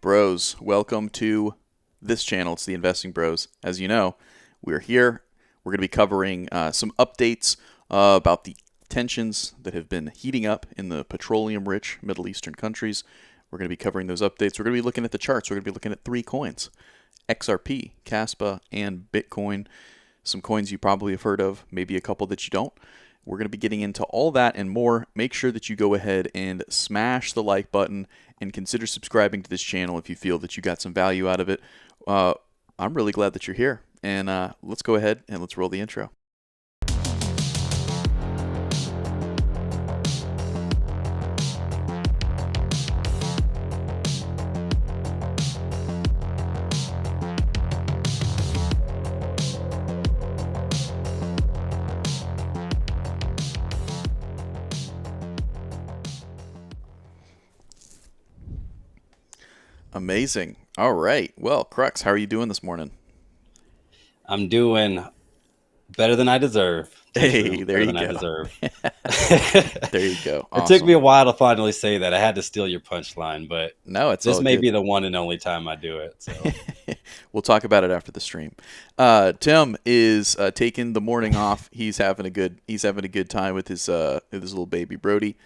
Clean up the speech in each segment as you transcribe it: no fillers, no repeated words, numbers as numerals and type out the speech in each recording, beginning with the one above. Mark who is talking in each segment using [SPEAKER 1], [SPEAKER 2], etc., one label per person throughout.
[SPEAKER 1] bros? Welcome to this channel. It's the Investing Bros. As you know, we're here. We're going to be covering some updates about the tensions that have been heating up in the petroleum-rich Middle Eastern countries. We're going to be covering those updates. We're going to be looking at the charts. We're going to be looking at three coins: XRP, Kaspa, and Bitcoin. Some coins you probably have heard of, maybe a couple that you don't. We're going to be getting into all that and more. Make sure that you go ahead and smash the like button and consider subscribing to this channel if you feel that you got some value out of it. I'm really glad that you're here. And let's go ahead and let's roll the intro. Amazing. All right. Well, Crux, how are you doing this morning?
[SPEAKER 2] I'm doing better than I deserve.
[SPEAKER 1] Hey, there you
[SPEAKER 2] Better than I
[SPEAKER 1] go.
[SPEAKER 2] deserve.
[SPEAKER 1] There you go.
[SPEAKER 2] It took
[SPEAKER 1] Awesome.
[SPEAKER 2] me a while to finally say that. I had to steal your punchline, but
[SPEAKER 1] No, it's
[SPEAKER 2] this
[SPEAKER 1] all
[SPEAKER 2] may
[SPEAKER 1] good.
[SPEAKER 2] be the one and only time I do it. So
[SPEAKER 1] We'll talk about it after the stream. Tim is taking the morning off. He's having a good time with his little baby Brody.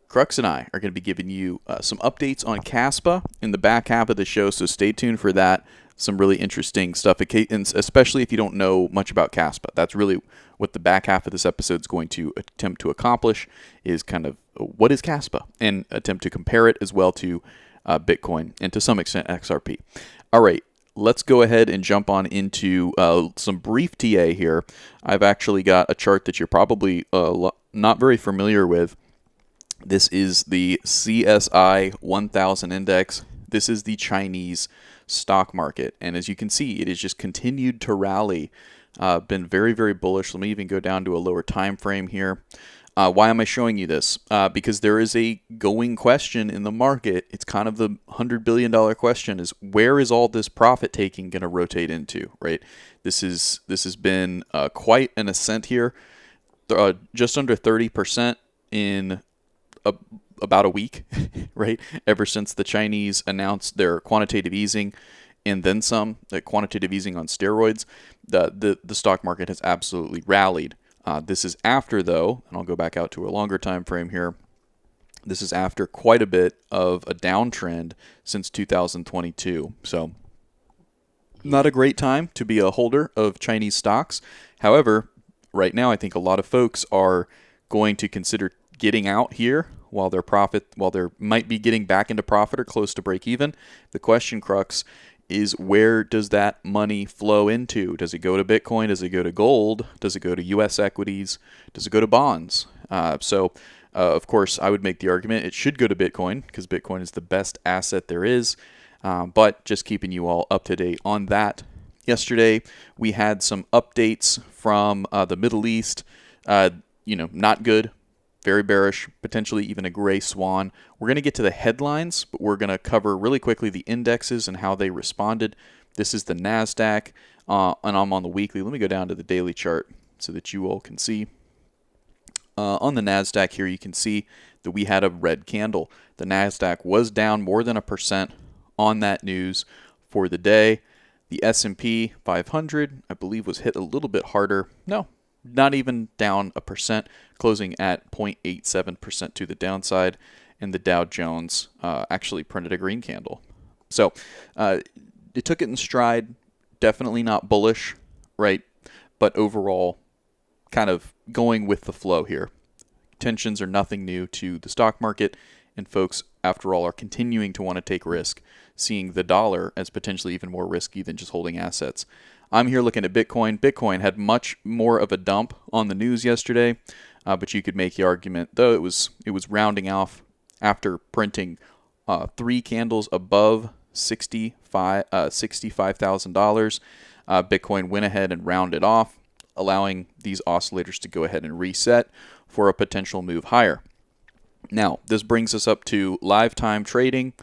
[SPEAKER 1] Crux and I are going to be giving you some updates on Kaspa in the back half of the show, so stay tuned for that. Some really interesting stuff, and especially if you don't know much about Kaspa. That's really what the back half of this episode is going to attempt to accomplish, is kind of what is Kaspa, and attempt to compare it as well to Bitcoin and to some extent XRP. All right, let's go ahead and jump on into some brief TA here. I've actually got a chart that you're probably not very familiar with. This is the CSI 1000 index. This is the Chinese stock market. And as you can see, it has just continued to rally. Been very, very bullish. Let me even go down to a lower time frame here. Why am I showing you this? Because there is a going question in the market. It's kind of the $100 billion question, is where is all this profit taking going to rotate into, right? This has been quite an ascent here. Just under 30% in about a week, right? Ever since the Chinese announced their quantitative easing and then some, the quantitative easing on steroids, the stock market has absolutely rallied. This is after, though, and I'll go back out to a longer time frame here. This is after quite a bit of a downtrend since 2022. So not a great time to be a holder of Chinese stocks. However, right now I think a lot of folks are going to consider getting out here while they might be getting back into profit or close to break even. The question, Crux, is where does that money flow into? Does it go to Bitcoin? Does it go to gold? Does it go to U.S. equities? Does it go to bonds? Of course, I would make the argument it should go to Bitcoin because Bitcoin is the best asset there is. But just keeping you all up to date on that. Yesterday, we had some updates from the Middle East. Not good. Very bearish, potentially even a gray swan. We're going to get to the headlines, but we're going to cover really quickly the indexes and how they responded. This is the NASDAQ, and I'm on the weekly. Let me go down to the daily chart so that you all can see. On the NASDAQ here, you can see that we had a red candle. The NASDAQ was down more than 1% on that news for the day. The S&P 500, I believe, was hit a little bit harder. No, not even down 1%, closing at 0.87% to the downside, and the Dow Jones actually printed a green candle. So it took it in stride, definitely not bullish, right? But overall, kind of going with the flow here. Tensions are nothing new to the stock market, and folks, after all, are continuing to want to take risk, seeing the dollar as potentially even more risky than just holding assets. I'm here looking at Bitcoin. Bitcoin had much more of a dump on the news yesterday, but you could make the argument, though it was rounding off after printing 3 candles above $65,000. Bitcoin went ahead and rounded off, allowing these oscillators to go ahead and reset for a potential move higher. Now, this brings us up to live time trading,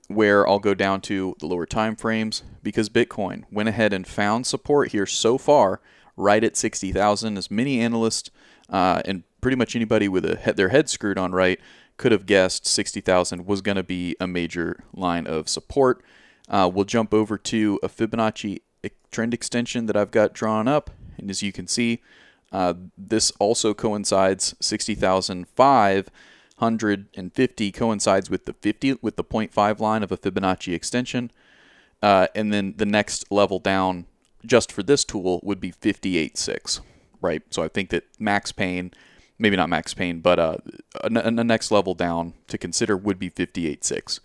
[SPEAKER 1] where I'll go down to the lower time frames, because Bitcoin went ahead and found support here so far right at 60,000, as many analysts and pretty much anybody with their head screwed on right could have guessed 60,000 was going to be a major line of support. We'll jump over to a Fibonacci trend extension that I've got drawn up. And as you can see, this also coincides 60,550 coincides with the 0.5 line of a Fibonacci extension. And then the next level down just for this tool would be 58.6, right? So I think that max pain, maybe not max pain, but a next level down to consider would be 58.6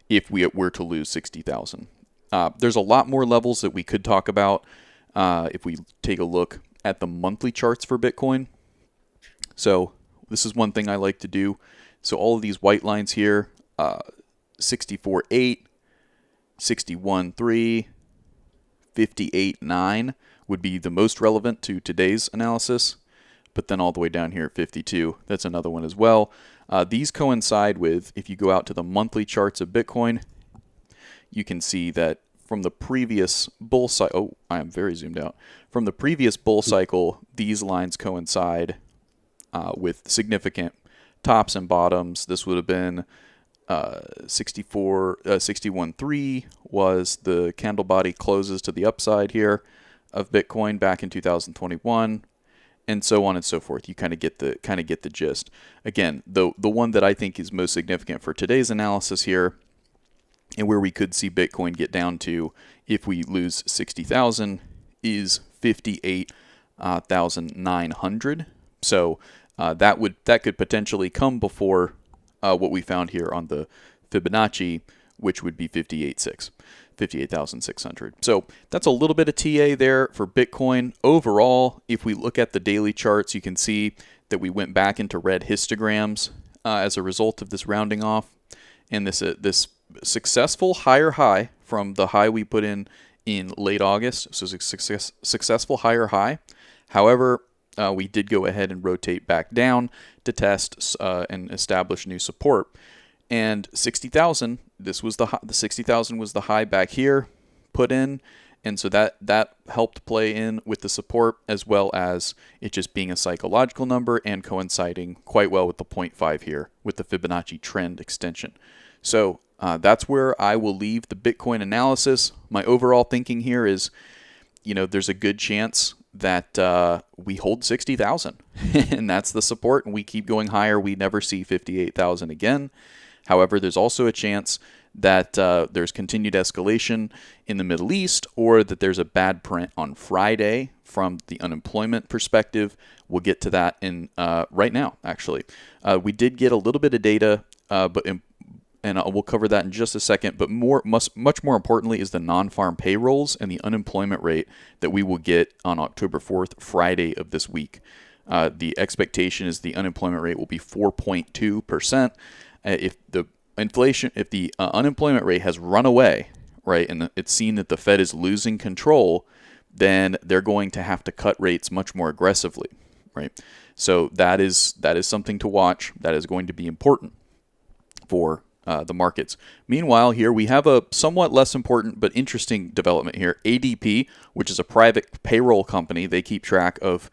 [SPEAKER 1] if we were to lose 60,000. There's a lot more levels that we could talk about if we take a look at the monthly charts for Bitcoin. So this is one thing I like to do. So all of these white lines here, 64.8, 61.3, 58.9 would be the most relevant to today's analysis. But then all the way down here, 52, that's another one as well. These coincide with, if you go out to the monthly charts of Bitcoin, you can see that from the previous bull cycle, I am very zoomed out. From the previous bull cycle, these lines coincide with significant tops and bottoms. This would have been 61.3 was the candle body closes to the upside here of Bitcoin back in 2021. And so on and so forth. You kind of get the gist. Again, the one that I think is most significant for today's analysis here, and where we could see Bitcoin get down to if we lose 60,000, is 58,900. So that could potentially come before what we found here on the Fibonacci, which would be 58,600. So that's a little bit of TA there for Bitcoin. Overall, if we look at the daily charts, you can see that we went back into red histograms as a result of this rounding off. And this successful higher high from the high we put in late August. So it's a successful higher high. However, we did go ahead and rotate back down to test and establish new support. And 60,000, this was the 60,000 was the high back here put in, and so that helped play in with the support, as well as it just being a psychological number and coinciding quite well with the 0.5 here with the Fibonacci trend extension. So that's where I will leave the Bitcoin analysis. My overall thinking here is, there's a good chance that we hold 60,000, and that's the support, and we keep going higher. We never see 58,000 again. However, there's also a chance that there's continued escalation in the Middle East, or that there's a bad print on Friday from the unemployment perspective. We'll get to that in right now, actually. We did get a little bit of data, and we'll cover that in just a second. But much more importantly is the non-farm payrolls and the unemployment rate that we will get on October 4th, Friday of this week. The expectation is the unemployment rate will be 4.2%. If the unemployment rate has run away, right, and it's seen that the Fed is losing control, then they're going to have to cut rates much more aggressively, right? So that is something to watch. That is going to be important for the markets. Meanwhile, here we have a somewhat less important but interesting development here. ADP, which is a private payroll company, they keep track of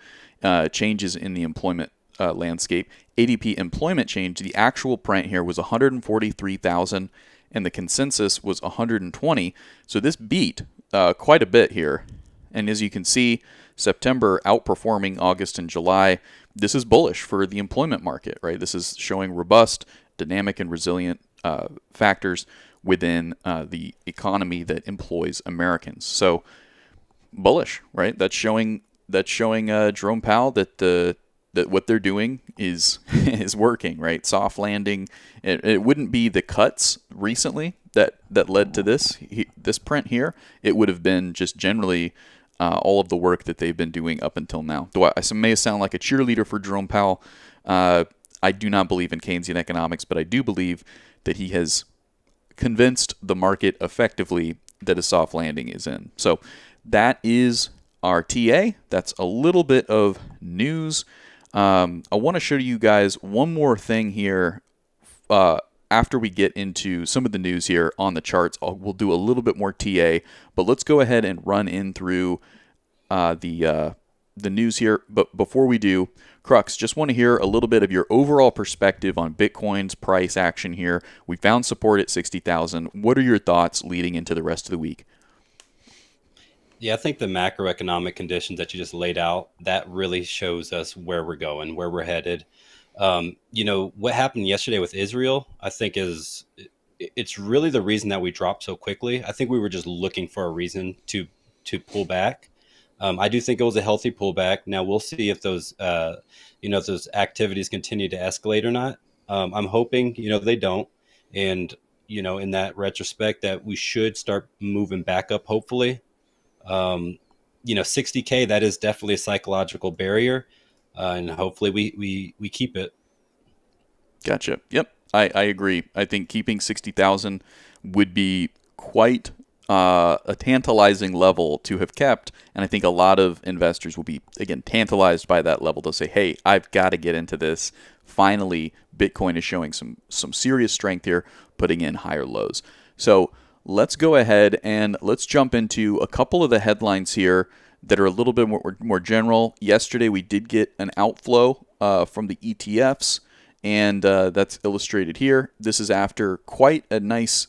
[SPEAKER 1] changes in the employment landscape. ADP employment change, the actual print here was 143,000 and the consensus was 120. So this beat quite a bit here. And as you can see, September outperforming August and July. This is bullish for the employment market, right? This is showing robust, dynamic, and resilient factors within the economy that employs Americans. So bullish, right? That's showing Jerome Powell that what they're doing is working, right? Soft landing. It wouldn't be the cuts recently that led to this print here. It would have been just generally all of the work that they've been doing up until now. Though I may sound like a cheerleader for Jerome Powell, I do not believe in Keynesian economics, but I do believe that he has convinced the market effectively that a soft landing is in. So that is our TA. That's a little bit of news. I want to show you guys one more thing here after we get into some of the news here on the charts. We'll do a little bit more TA, but let's go ahead and run in through the the news here. But before we do, Crux, just want to hear a little bit of your overall perspective on Bitcoin's price action here. We found support at 60,000. What are your thoughts leading into the rest of the week?
[SPEAKER 2] Yeah, I think the macroeconomic conditions that you just laid out, that really shows us where we're going, where we're headed. What happened yesterday with Israel, I think it's really the reason that we dropped so quickly. I think we were just looking for a reason to pull back. I do think it was a healthy pullback. Now we'll see if if those activities continue to escalate or not. I'm hoping, they don't. And, in that retrospect that we should start moving back up, hopefully. 60K, that is definitely a psychological barrier. And hopefully we keep it.
[SPEAKER 1] Gotcha. Yep, I agree. I think keeping 60,000 would be quite a tantalizing level to have kept, and I think a lot of investors will be, again, tantalized by that level. They'll say, hey, I've got to get into this. Finally, Bitcoin is showing some serious strength here, putting in higher lows. So let's go ahead and let's jump into a couple of the headlines here that are a little bit more general. Yesterday, we did get an outflow from the ETFs, and that's illustrated here. This is after quite a nice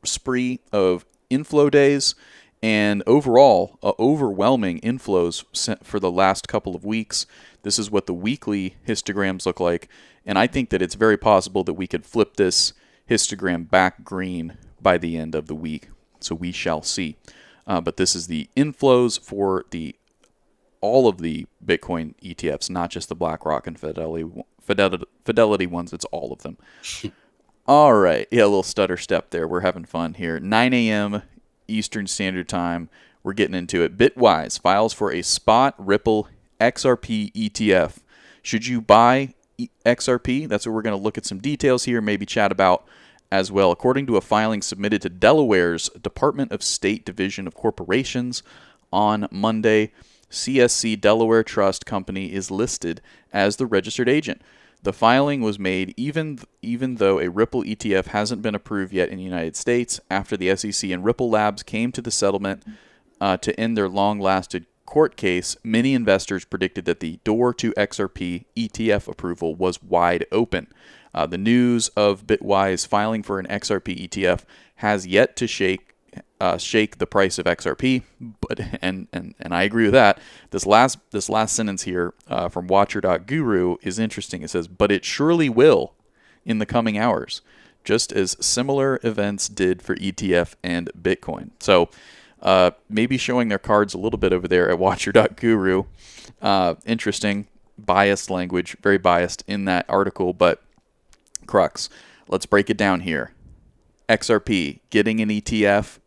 [SPEAKER 1] spree of inflow days, and overall, overwhelming inflows for the last couple of weeks. This is what the weekly histograms look like, and I think that it's very possible that we could flip this histogram back green by the end of the week. So we shall see. But this is the inflows for all of the Bitcoin ETFs, not just the BlackRock and Fidelity ones. It's all of them. All right. Yeah, a little stutter step there. We're having fun here. 9 a.m. Eastern Standard Time. We're getting into it. Bitwise files for a spot Ripple XRP ETF. Should you buy XRP? That's what we're going to look at some details here, maybe chat about as well. According to a filing submitted to Delaware's Department of State Division of Corporations on Monday, CSC Delaware Trust Company is listed as the registered agent. The filing was made even though a Ripple ETF hasn't been approved yet in the United States after the SEC and Ripple Labs came to the settlement to end their long-lasted court case. Many investors predicted that the door to XRP ETF approval was wide open. The news of Bitwise filing for an XRP ETF has yet to shake the price of XRP, but and I agree with that. This last sentence here from Watcher.guru is interesting. It says, "But it surely will in the coming hours, just as similar events did for ETF and Bitcoin." So maybe showing their cards a little bit over there at Watcher.guru. Interesting, biased language, very biased in that article, but Crux, let's break it down here. XRP getting an ETF.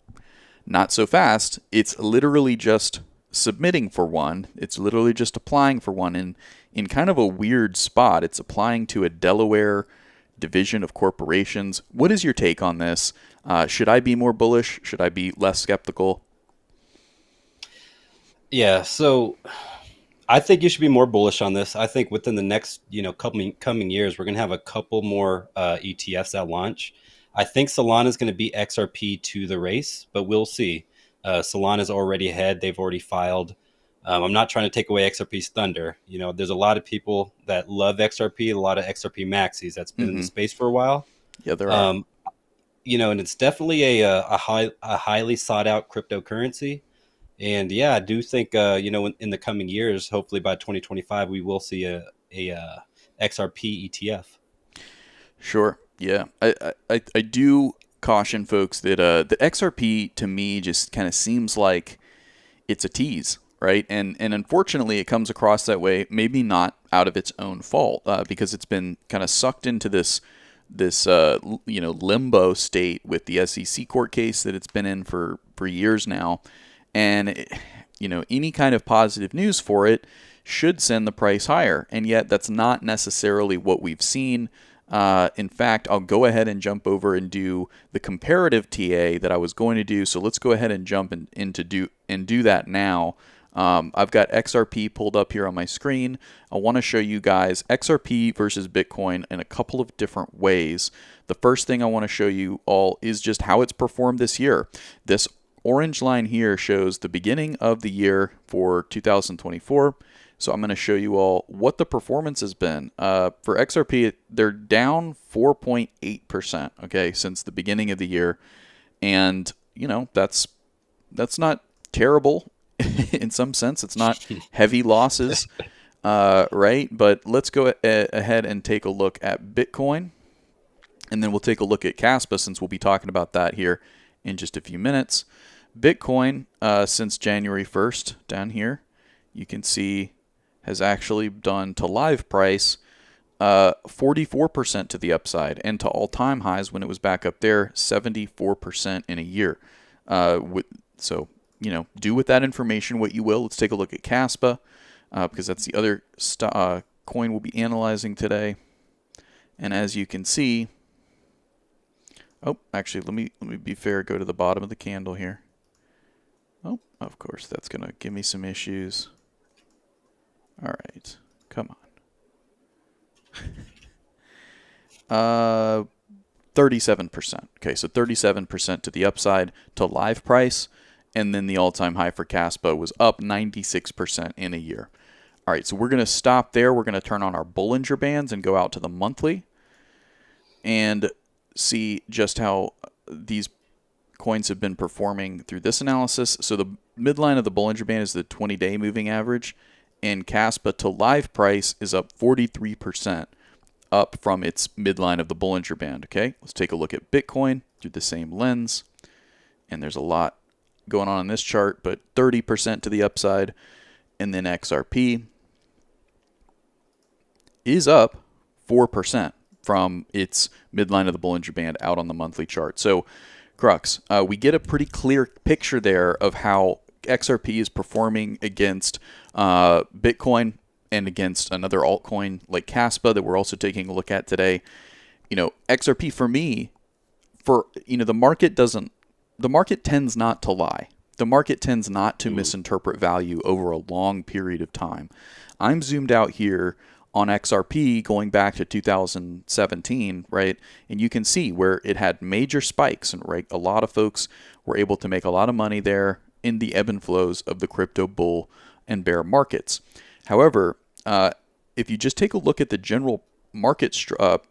[SPEAKER 1] Not so fast. It's literally just submitting for one. It's literally just applying for one in kind of a weird spot. It's applying to a Delaware Division of Corporations. What is your take on this? Should I be more bullish? Should I be less skeptical?
[SPEAKER 2] Yeah, so I think you should be more bullish on this. I think within the next, coming years, we're going to have a couple more ETFs at launch. I think Solana is going to beat XRP to the race, but we'll see. Solana is already ahead. They've already filed. I'm not trying to take away XRP's thunder. There's a lot of people that love XRP, a lot of XRP maxis that's been in the space for a while.
[SPEAKER 1] Yeah, there are.
[SPEAKER 2] And it's definitely a highly sought out cryptocurrency. And yeah, I do think, in the coming years, hopefully by 2025, we will see a XRP ETF.
[SPEAKER 1] Sure. Yeah, I do caution folks that the XRP to me just kind of seems like it's a tease, right? And unfortunately, it comes across that way. Maybe not out of its own fault, because it's been kind of sucked into this limbo state with the SEC court case that it's been in for years now, and any kind of positive news for it should send the price higher, and yet that's not necessarily what we've seen. In fact, I'll go ahead and jump over and do the comparative TA that I was going to do. So let's go ahead and jump into do that now. I've got XRP pulled up here on my screen. I want to show you guys XRP versus Bitcoin in a couple of different ways. The first thing I want to show you all is just how it's performed this year. This orange line here shows the beginning of the year for 2024. So I'm going to show you all what the performance has been. For XRP, they're down 4.8%, okay, since the beginning of the year. And, that's not terrible in some sense. It's not heavy losses, right? But let's go ahead and take a look at Bitcoin. And then we'll take a look at Kaspa, since we'll be talking about that here in just a few minutes. Bitcoin, since January 1st, down here, you can see has actually done to live price 44% to the upside, and to all-time highs when it was back up there, 74% in a year. So, do with that information what you will. Let's take a look at Kaspa, because that's the other coin we'll be analyzing today. And as you can see, oh, actually, let me be fair. Go to the bottom of the candle here. Oh, of course, that's gonna give me some issues. All right, come on. 37%. Okay, so 37% to the upside to live price, and then the all-time high for Kaspa was up 96% in a year. All right, so we're going to stop there. We're going to turn on our Bollinger Bands and go out to the monthly and see just how these coins have been performing through this analysis. So the midline of the Bollinger Band is the 20-day moving average, and Kaspa to live price is up 43%, up from its midline of the Bollinger Band. Okay, let's take a look at Bitcoin through the same lens. And there's a lot going on in this chart, but 30% to the upside. And then XRP is up 4% from its midline of the Bollinger Band out on the monthly chart. So, Crux, we get a pretty clear picture there of how XRP is performing against Bitcoin and against another altcoin like Kaspa that we're also taking a look at today. XRP for me, the market tends not to lie. The market tends not to misinterpret value over a long period of time. I'm zoomed out here on XRP going back to 2017, right? And you can see where it had major spikes, and right, a lot of folks were able to make a lot of money there in the ebb and flows of the crypto bull and bear markets. However, if you just take a look at the general market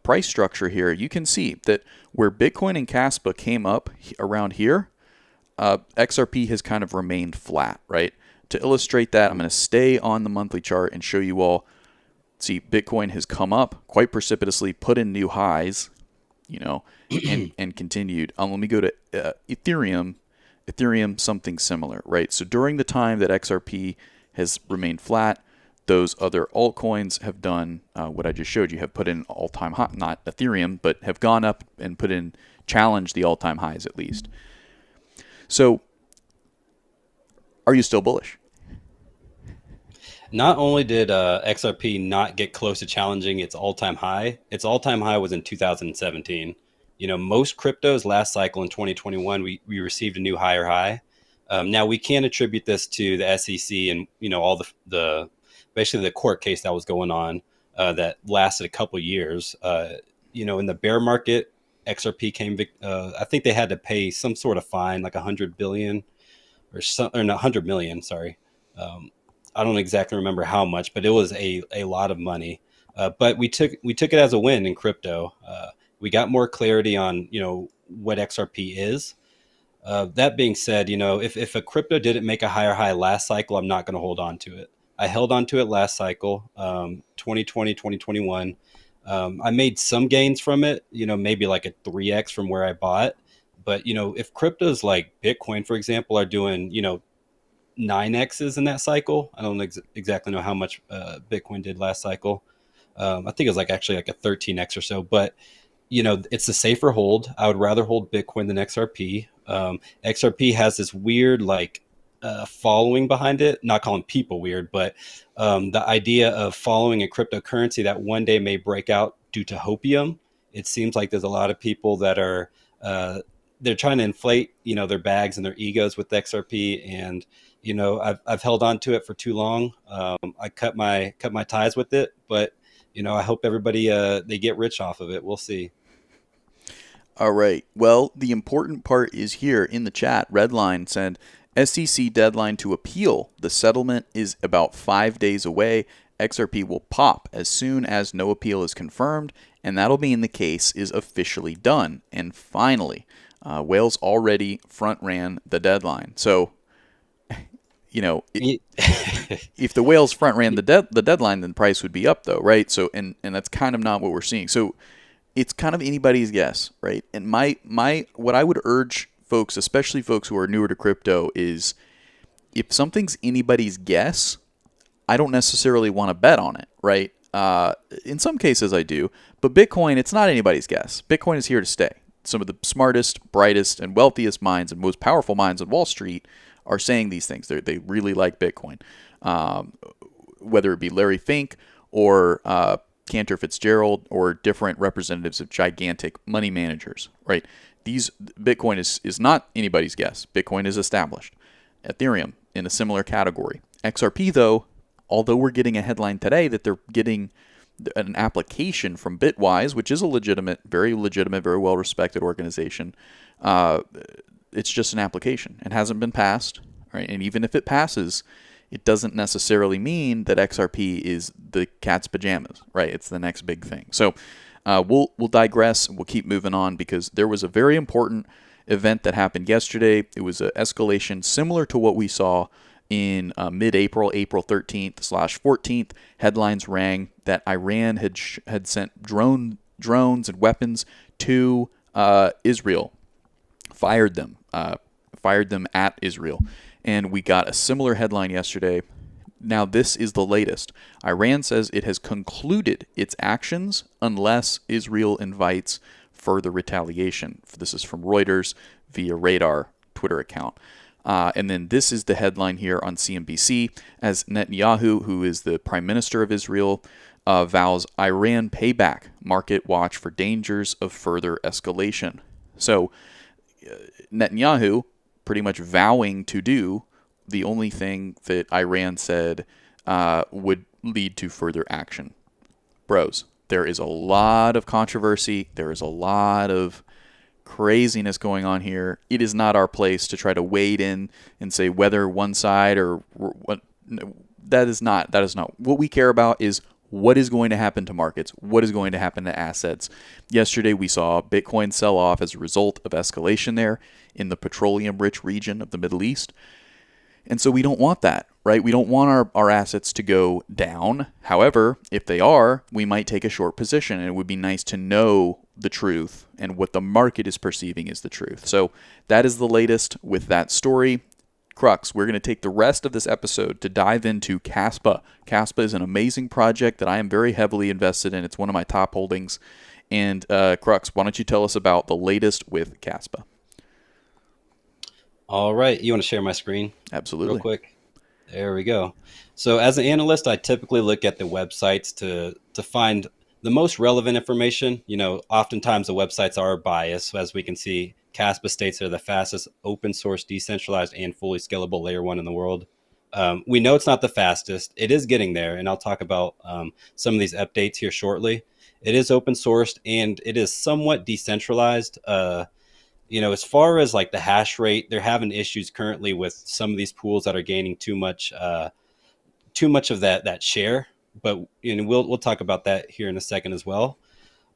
[SPEAKER 1] price structure here, you can see that where Bitcoin and Kaspa came up around here, XRP has kind of remained flat, right? To illustrate that, I'm going to stay on the monthly chart and show you all. See, Bitcoin has come up quite precipitously, put in new highs, and continued. Let me go to Ethereum. Ethereum, something similar, right? So during the time that XRP has remained flat, those other altcoins have done what I just showed you, have put in all-time high, not Ethereum, but have gone up and challenged the all-time highs at least. So, are you still bullish?
[SPEAKER 2] Not only did XRP not get close to challenging its all-time high was in 2017. Most cryptos last cycle in 2021, we received a new higher high. Now we can attribute this to the SEC and all the basically the court case that was going on that lasted a couple years. In the bear market, XRP came. I think they had to pay some sort of fine, like 100 billion or not 100 million. Sorry, I don't exactly remember how much, but it was a lot of money. But we took it as a win in crypto. We got more clarity on what XRP is. That being said, if a crypto didn't make a higher high last cycle, I'm not going to hold on to it. I held on to it last cycle, 2020, 2021. I made some gains from it, maybe like a 3x from where I bought. But, if cryptos like Bitcoin, for example, are doing, 9x's in that cycle, I don't exactly know how much Bitcoin did last cycle. I think it was actually like a 13x or so. But, it's a safer hold. I would rather hold Bitcoin than XRP. XRP has this weird, following behind it, not calling people weird, but the idea of following a cryptocurrency that one day may break out due to hopium. It seems like there's a lot of people that are they're trying to inflate their bags and their egos with XRP, and I've held on to it for too long. I cut my ties with it, but I hope everybody they get rich off of it. We'll see.
[SPEAKER 1] All right. Well, the important part is here in the chat. Redline said SEC deadline to appeal. The settlement is about 5 days away. XRP will pop as soon as no appeal is confirmed, and that'll mean the case is officially done. And finally, Wales already front ran the deadline. So, you know, if the whales front ran the deadline, then the price would be up, though, right? So, and that's kind of not what we're seeing. So, it's kind of anybody's guess, right? And my what I would urge folks, especially folks who are newer to crypto, is if something's anybody's guess, I don't necessarily want to bet on it, right? In some cases, I do, but Bitcoin, it's not anybody's guess. Bitcoin is here to stay. Some of the smartest, brightest, and wealthiest minds and most powerful minds on Wall Street are saying these things. They really like Bitcoin, whether it be Larry Fink or Cantor Fitzgerald or different representatives of gigantic money managers, right? Bitcoin is not anybody's guess. Bitcoin is established. Ethereum in a similar category. XRP, though, although we're getting a headline today that they're getting an application from Bitwise, which is a very well respected organization, it's just an application. It hasn't been passed, right? And even if it passes, it doesn't necessarily mean that XRP is the cat's pajamas, right? It's the next big thing. So we'll digress. We'll keep moving on because there was a very important event that happened yesterday. It was an escalation similar to what we saw in mid-April, April 13th/14th. Headlines rang that Iran had sent drones and weapons to Israel, fired them at Israel. And we got a similar headline yesterday. Now, this is the latest. Iran says it has concluded its actions unless Israel invites further retaliation. This is from Reuters via Radar Twitter account. And then this is the headline here on CNBC as Netanyahu, who is the prime minister of Israel, vows Iran payback. Market watch for dangers of further escalation. So Netanyahu pretty much vowing to do the only thing that Iran said would lead to further action. Bros, there is a lot of controversy. There is a lot of craziness going on here. It is not our place to try to wade in and say whether one side or what. That is not what we care about. Is what is going to happen to markets? What is going to happen to assets? Yesterday, we saw Bitcoin sell off as a result of escalation there in the petroleum-rich region of the Middle East. And so we don't want that, right? We don't want our assets to go down. However, if they are, we might take a short position, and it would be nice to know the truth and what the market is perceiving is the truth. So that is the latest with that story. Crux, we're going to take the rest of this episode to dive into Kaspa. Kaspa is an amazing project that I am very heavily invested in. It's one of my top holdings. And Crux, why don't you tell us about the latest with Kaspa?
[SPEAKER 2] All right. You want to share my screen?
[SPEAKER 1] Absolutely.
[SPEAKER 2] Real quick. There we go. So as an analyst, I typically look at the websites to find the most relevant information. You know, oftentimes the websites are biased. As we can see, Kaspa states they're the fastest open source, decentralized, and fully scalable layer one in the world. We know it's not the fastest. It is getting there, and I'll talk about some of these updates here shortly. It is open sourced, and it is somewhat decentralized. You know, as far as like the hash rate, they're having issues currently with some of these pools that are gaining too much of that share. But you know, we'll talk about that here in a second as well.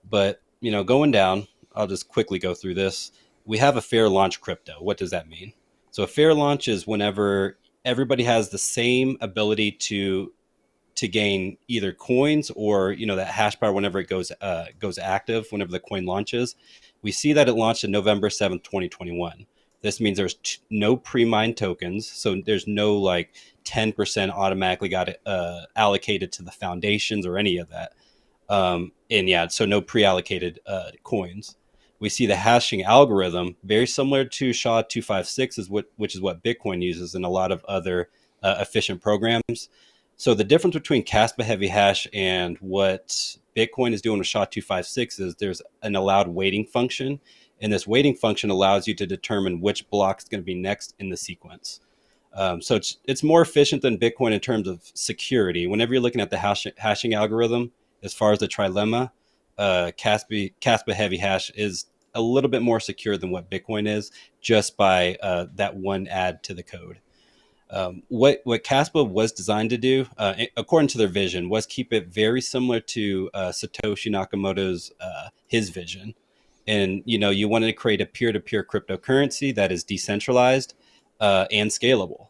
[SPEAKER 2] But you know, going down, I'll just quickly go through this. We have a fair launch crypto. What does that mean? So a fair launch is whenever everybody has the same ability to gain either coins or, you know, that hash power whenever it goes active, whenever the coin launches. We see that it launched on November 7th, 2021. This means there's no pre-mined tokens. So there's no like 10% automatically got allocated to the foundations or any of that. And yeah, so no pre-allocated coins. We see the hashing algorithm very similar to SHA-256, which is what Bitcoin uses and a lot of other efficient programs. So the difference between Kaspa Heavy Hash and what Bitcoin is doing with SHA-256 is there's an allowed waiting function, and this waiting function allows you to determine which block is going to be next in the sequence. So it's more efficient than Bitcoin in terms of security. Whenever you're looking at the hashing algorithm, as far as the trilemma, Kaspa Heavy Hash is a little bit more secure than what Bitcoin is, just by that one add to the code. What Caspa was designed to do, according to their vision, was keep it very similar to Satoshi Nakamoto's his vision. And you wanted to create a peer-to-peer cryptocurrency that is decentralized and scalable.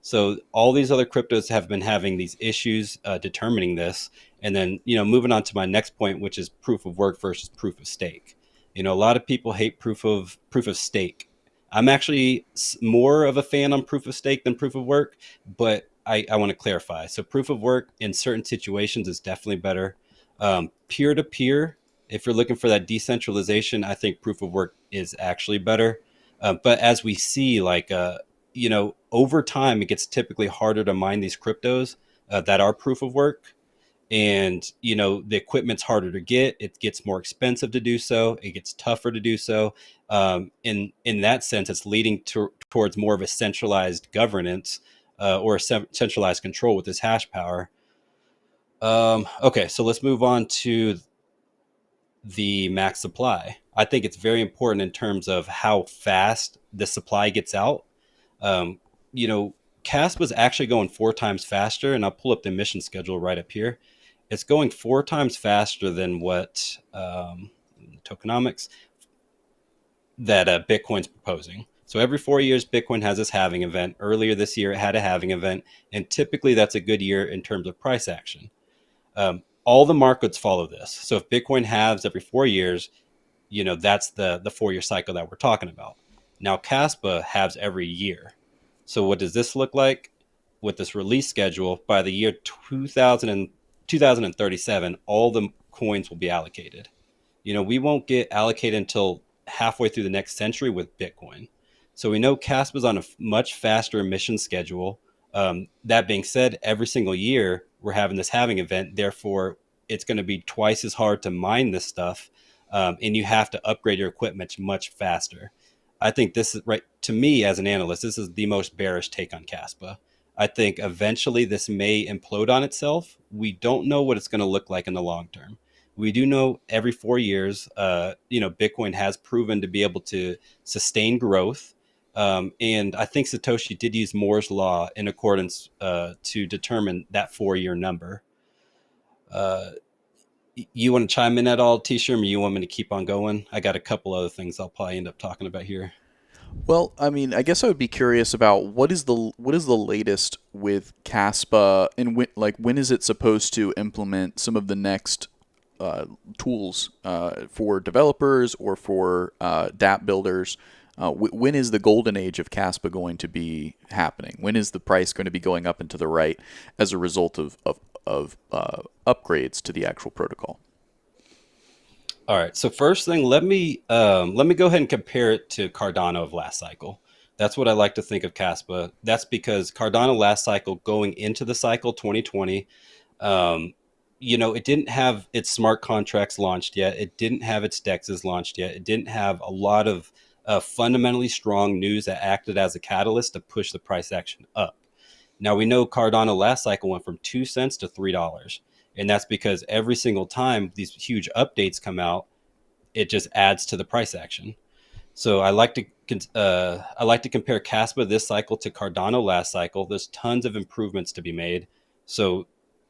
[SPEAKER 2] So all these other cryptos have been having these issues determining this. And then moving on to my next point, which is proof of work versus proof of stake. A lot of people hate proof of stake. I'm actually more of a fan on proof of stake than proof of work, but I want to clarify. So proof of work in certain situations is definitely better. Peer to peer, if you're looking for that decentralization, I think proof of work is actually better. But as we see, like, over time, it gets typically harder to mine these cryptos that are proof of work. And the equipment's harder to get, it gets more expensive to do so, it gets tougher to do so. In that sense, it's leading towards more of a centralized governance or a centralized control with this hash power. Okay, so let's move on to the max supply. I think it's very important in terms of how fast the supply gets out. um, CASP was actually going 4 times faster, and I'll pull up the emission schedule right up here. It's going 4 times faster than what tokenomics that Bitcoin's proposing. So every 4 years, Bitcoin has this halving event. Earlier this year, it had a halving event, and typically that's a good year in terms of price action. All the markets follow this. So if Bitcoin halves every 4 years, that's the 4 year cycle that we're talking about. Now, Caspa halves every year. So what does this look like? With this release schedule, by the year 2037, all the coins will be allocated. We won't get allocated until halfway through the next century with Bitcoin. So we know CASP is on a much faster emission schedule. That being said, every single year we're having this halving event. Therefore, it's going to be twice as hard to mine this stuff, and you have to upgrade your equipment much faster. I think this is right to me as an analyst. This is the most bearish take on Caspa. I think eventually this may implode on itself. We don't know what it's going to look like in the long term. We do know every 4 years, Bitcoin has proven to be able to sustain growth. And I think Satoshi did use Moore's law in accordance to determine that 4 year number. Uh, you want to chime in at all, T-Shirm, or you want me to keep on going? I got a couple other things I'll probably end up talking about here.
[SPEAKER 1] Well, I mean, I guess I would be curious about what is the latest with Caspa, and when is it supposed to implement some of the next tools for developers or for DApp builders? When is the golden age of Caspa going to be happening? When is the price going to be going up and to the right as a result of upgrades to the actual protocol?
[SPEAKER 2] All right. So first thing, let me go ahead and compare it to Cardano of last cycle. That's what I like to think of Caspa. That's because Cardano last cycle, going into the cycle 2020, um, it didn't have its smart contracts launched yet. It didn't have its DEXs launched yet. It didn't have a lot of fundamentally strong news that acted as a catalyst to push the price action up. Now we know Cardano last cycle went from 2 cents to $3. And that's because every single time these huge updates come out, it just adds to the price action. So I like to compare Caspa this cycle to Cardano last cycle. There's tons of improvements to be made. So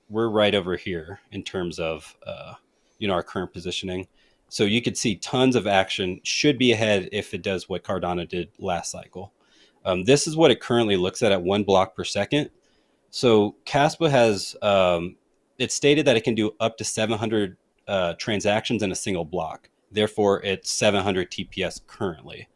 [SPEAKER 2] we're right over here in terms of our current positioning. So you could see tons of action should be ahead if it does what Cardano did last cycle. This is what it currently looks at 1 block per second. So Caspa has it's stated that it can do up to 700 transactions in a single block. Therefore, it's 700 TPS currently.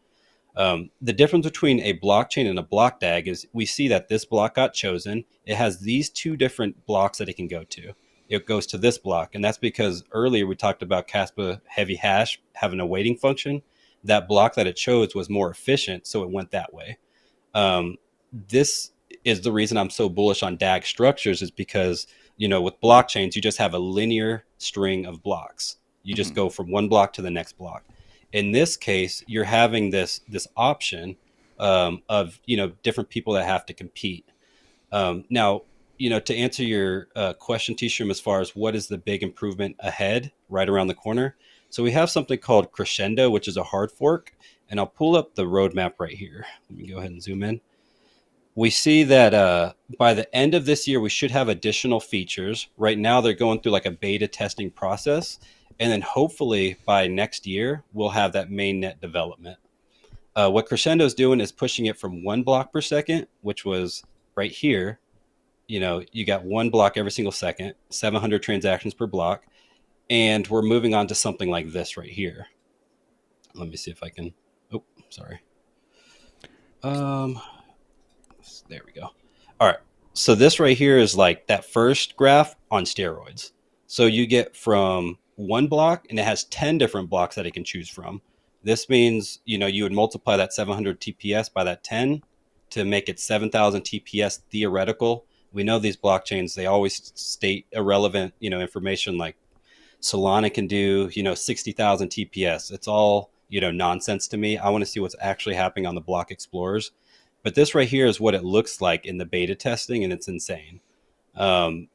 [SPEAKER 2] The difference between a blockchain and a block DAG is we see that this block got chosen. It has these two different blocks that it can go to. It goes to this block, and that's because earlier we talked about Caspa heavy hash having a waiting function. That block that it chose was more efficient, so it went that way. This is the reason I'm so bullish on DAG structures, is because with blockchains you just have a linear string of blocks. You just go from one block to the next block. In this case, you're having this option of different people that have to compete. Now, to answer your question, T-Shroom, as far as what is the big improvement ahead, right around the corner. So we have something called Crescendo, which is a hard fork. And I'll pull up the roadmap right here. Let me go ahead and zoom in. We see that by the end of this year, we should have additional features. Right now, they're going through like a beta testing process. And then hopefully by next year, we'll have that mainnet development. What Crescendo is doing is pushing it from 1 block per second, which was right here. You got 1 block every single second, 700 transactions per block. And we're moving on to something like this right here. Let me see if I can. Oh, sorry. There we go. All right. So this right here is like that first graph on steroids. So you get from 1 block, and it has 10 different blocks that it can choose from. This means, you would multiply that 700 TPS by that 10 to make it 7,000 TPS theoretical. We know these blockchains, they always state irrelevant, information like Solana can do, 60,000 TPS. It's all, nonsense to me. I want to see what's actually happening on the block explorers. But this right here is what it looks like in the beta testing, and it's insane. And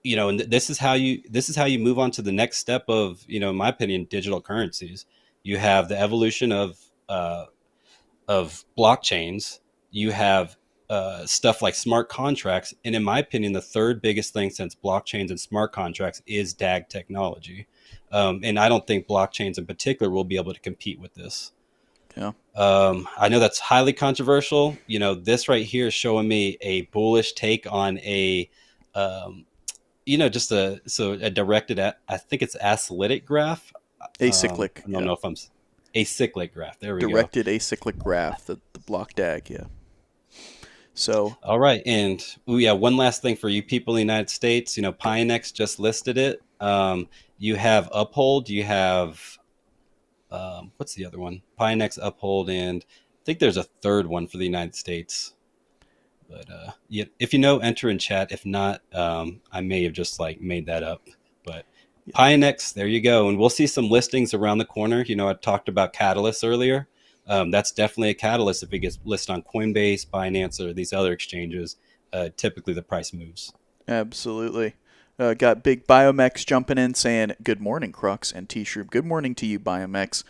[SPEAKER 2] this is how you move on to the next step of, in my opinion, digital currencies. You have the evolution of blockchains. You have stuff like smart contracts, and in my opinion, the third biggest thing since blockchains and smart contracts is DAG technology. And I don't think blockchains in particular will be able to compete with this.
[SPEAKER 1] Yeah.
[SPEAKER 2] I know that's highly controversial. This right here is showing me a bullish take on a, just a directed at, I think it's acyclic graph.
[SPEAKER 1] Acyclic.
[SPEAKER 2] I don't know if I'm acyclic graph. There we
[SPEAKER 1] Directed acyclic graph, the block DAG. Yeah. So.
[SPEAKER 2] All right. And one last thing for you people in the United States, Pionex just listed it. You have Uphold, you have, what's the other one? Pionex, Uphold, and I think there's a third one for the United States. But if you know, enter in chat. If not, I may have just made that up. But yeah. Pionex, there you go. And we'll see some listings around the corner. I talked about Catalyst earlier. That's definitely a catalyst if it gets listed on Coinbase, Binance, or these other exchanges. Typically, the price moves.
[SPEAKER 1] Absolutely. Got Big Biomex jumping in saying, good morning, Crux and T-Shroom. Good morning to you, Biomex.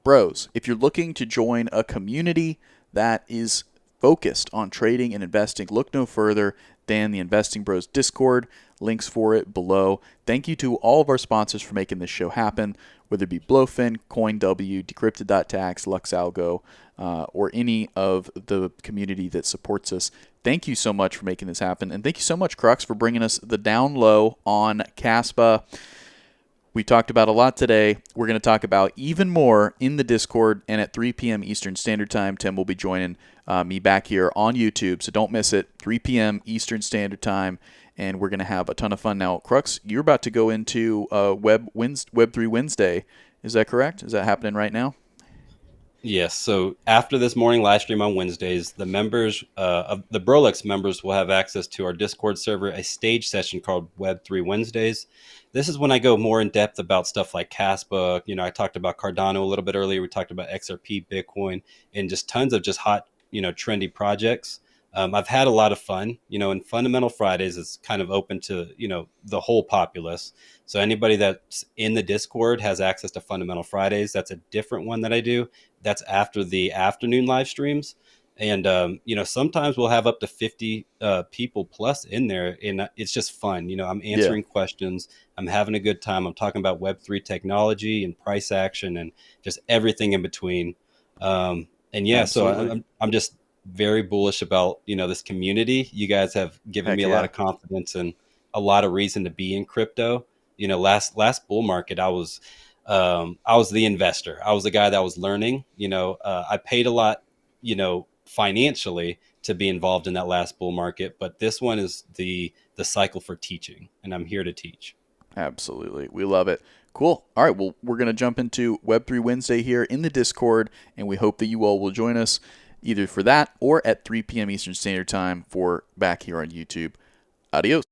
[SPEAKER 1] Bros, if you're looking to join a community that is focused on trading and investing, look no further than the Investing Bros Discord. Links for it below. Thank you to all of our sponsors for making this show happen, whether it be Blofin, CoinW, Decrypted.tax, LuxAlgo, or any of the community that supports us. Thank you so much for making this happen. And thank you so much, Crux, for bringing us the down low on Kaspa. We talked about a lot today. We're going to talk about even more in the Discord, and at 3 p.m. Eastern Standard Time, Tim will be joining me back here on YouTube, so don't miss it. 3 p.m. Eastern Standard Time, and we're going to have a ton of fun. Now, Crux, you're about to go into Web3 Wednesday. Is that correct? Is that happening right now?
[SPEAKER 2] Yes. So after this morning live stream on Wednesdays, the members of the Brolex members will have access to our Discord server, a stage session called Web3 Wednesdays. This is when I go more in depth about stuff like Kaspa. I talked about Cardano a little bit earlier. We talked about XRP, Bitcoin, and just tons of just hot, trendy projects. I've had a lot of fun, and Fundamental Fridays is kind of open to, the whole populace. So anybody that's in the Discord has access to Fundamental Fridays. That's a different one that I do. That's after the afternoon live streams. And, sometimes we'll have up to 50 people plus in there, and it's just fun. I'm answering questions. I'm having a good time. I'm talking about Web3 technology and price action and just everything in between.
[SPEAKER 1] Absolutely.
[SPEAKER 2] So I'm just very bullish about, this community. You guys have given me a lot of confidence and a lot of reason to be in crypto. Last bull market, I was the investor. I was the guy that was learning. I paid a lot, financially to be involved in that last bull market, but this one is the cycle for teaching, and I'm here to teach.
[SPEAKER 1] Absolutely. We love it. Cool. All right. Well, we're going to jump into Web3 Wednesday here in the Discord, and we hope that you all will join us either for that or at 3 p.m. Eastern Standard Time for back here on YouTube. Adios.